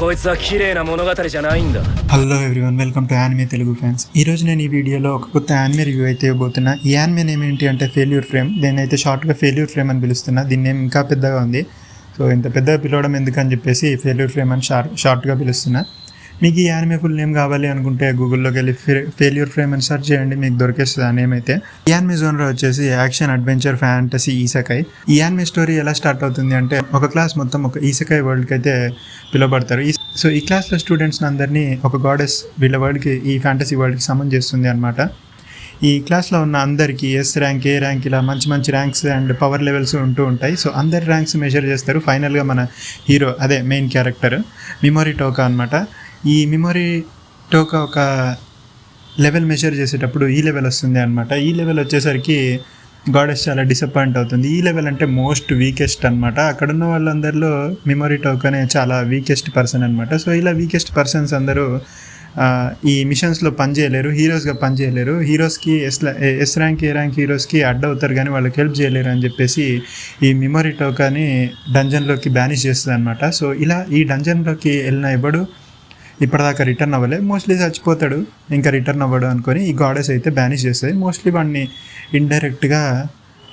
こいつは綺麗な物語じゃないんだ。హలో everyone, welcome to anime Telugu fans. ఈరోజు నేను ఈ వీడియోలో ఒక కొత్త యానిమే రివ్యూ అయితే ఇవ్వబోతున్నా. ఈ యానిమే నేమ్ ఏంటి అంటే ఫెయిల్యూర్ ఫ్రేమ్. దీన్ని అయితే షార్ట్గా ఫెయిల్యూర్ ఫ్రేమ్ అని పిలుస్తున్నా. దీని నేమ్ ఇంకా పెద్దగా ఉంది. సో ఇంత పెద్దగా పిలవడం ఎందుకని చెప్పేసి ఫెయిల్యూర్ ఫ్రేమ్ అని షార్ట్గా పిలుస్తున్నా. మీకు ఈ యానిమే ఫుల్ నేమ్ కావాలి అనుకుంటే గూగుల్లోకి వెళ్ళి ఫెయిల్యూర్ ఫ్రేమ్ అని సెర్చ్ చేయండి, మీకు దొరికేస్తుంది ఆ నేమ్ అయితే. ఈ యానిమే జోనర్ వచ్చేసి యాక్షన్, అడ్వెంచర్, ఫ్యాంటసీ, ఈసెకై. ఈ యానిమే స్టోరీ ఎలా స్టార్ట్ అవుతుంది అంటే ఒక క్లాస్ మొత్తం ఒక ఈసెకై వరల్డ్కి అయితే పిలువబడతారు. సో ఈ క్లాస్లో స్టూడెంట్స్ని అందరినీ ఒక గాడెస్ వీళ్ళ వరల్డ్కి, ఈ ఫ్యాంటసీ వరల్డ్కి సమన్ చేస్తుంది అనమాట. ఈ క్లాస్లో ఉన్న అందరికీ ఎస్ ర్యాంక్, ఏ ర్యాంక్, ఇలా మంచి మంచి ర్యాంక్స్ అండ్ పవర్ లెవెల్స్ ఉంటూ ఉంటాయి. సో అందరి ర్యాంక్స్ మెజర్ చేస్తారు. ఫైనల్గా మన హీరో, అదే మెయిన్ క్యారెక్టర్ మెమొరీ టోకా అనమాట. ఈ మెమొరీ టోకా ఒక లెవెల్ మెజర్ చేసేటప్పుడు ఈ లెవెల్ వస్తుంది అనమాట. ఈ లెవెల్ వచ్చేసరికి గాడెస్ చాలా డిసప్పాయింట్ అవుతుంది. ఈ లెవెల్ అంటే మోస్ట్ వీకెస్ట్ అనమాట. అక్కడ ఉన్న వాళ్ళందరిలో మెమొరీ టోకానే చాలా వీకెస్ట్ పర్సన్ అనమాట. సో ఇలా వీకెస్ట్ పర్సన్స్ అందరూ ఈ మిషన్స్లో పనిచేయలేరు, హీరోస్గా పనిచేయలేరు. హీరోస్కి ఎస్ ర్యాంక్, ఏ ర్యాంక్ హీరోస్కి అడ్డవుతారు కానీ వాళ్ళకి హెల్ప్ చేయలేరు అని చెప్పేసి ఈ మెమొరీ టోకాని డంజన్లోకి బ్యానిష్ చేస్తుంది అనమాట. సో ఇలా ఈ డంజన్లోకి వెళ్ళిన ఎవడు ఇప్పటిదాకా రిటర్న్ అవ్వలే, మోస్ట్లీ చచ్చిపోతాడు, ఇంకా రిటర్న్ అవ్వడు అనుకొని ఈ గాడెస్ అయితే బ్యానిష్ చేస్తుంది. మోస్ట్లీ వాడిని ఇండైరెక్ట్గా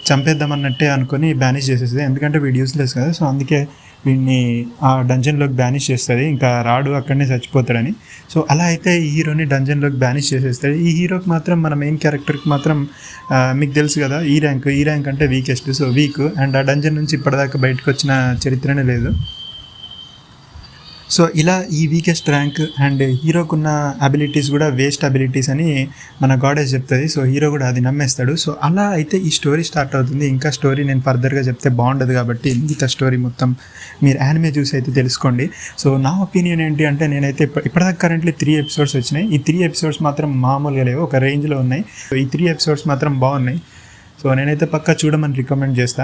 చంపేద్దామన్నట్టే అనుకొని బ్యానిష్ చేసేస్తుంది, ఎందుకంటే వీడు యూస్లెస్ కదా. సో అందుకే వీడిని ఆ డంజన్లోకి బ్యానిష్ చేస్తుంది, ఇంకా రాడు, అక్కడనే చచ్చిపోతాడని. సో అలా అయితే ఈ హీరోని డంజన్లోకి బ్యానిష్ చేసేస్తాడు. ఈ హీరోకి మాత్రం, మన మెయిన్ క్యారెక్టర్కి మాత్రం మీకు తెలుసు కదా, ఈ ర్యాంక్ అంటే వీకెస్ట్, సో వీక్. అండ్ ఆ డంజన్ నుంచి ఇప్పటిదాకా బయటకు వచ్చిన చరిత్రనే లేదు. సో ఇలా ఈ వీకెస్ట్ ర్యాంక్ అండ్ హీరోకున్న అబిలిటీస్ కూడా వేస్ట్ అబిలిటీస్ అని మన గాడెస్ చెప్తుంది. సో హీరో కూడా అది నమ్మేస్తాడు. సో అలా అయితే ఈ స్టోరీ స్టార్ట్ అవుతుంది. ఇంకా స్టోరీ నేను ఫర్దర్గా చెప్తే బాగుండదు కాబట్టి మిగతా స్టోరీ మొత్తం మీరు యానిమే చూసి అయితే తెలుసుకోండి. సో నా ఒపీనియన్ ఏంటి అంటే, నేనైతే ఇప్పటిదాకా కరెంట్లీ 3 ఎపిసోడ్స్ వచ్చినాయి. ఈ 3 ఎపిసోడ్స్ మాత్రం మామూలుగా లేవు, ఒక రేంజ్లో ఉన్నాయి. సో ఈ 3 ఎపిసోడ్స్ మాత్రం బాగున్నాయి. సో నేనైతే పక్కా చూడమని రికమెండ్ చేస్తాను.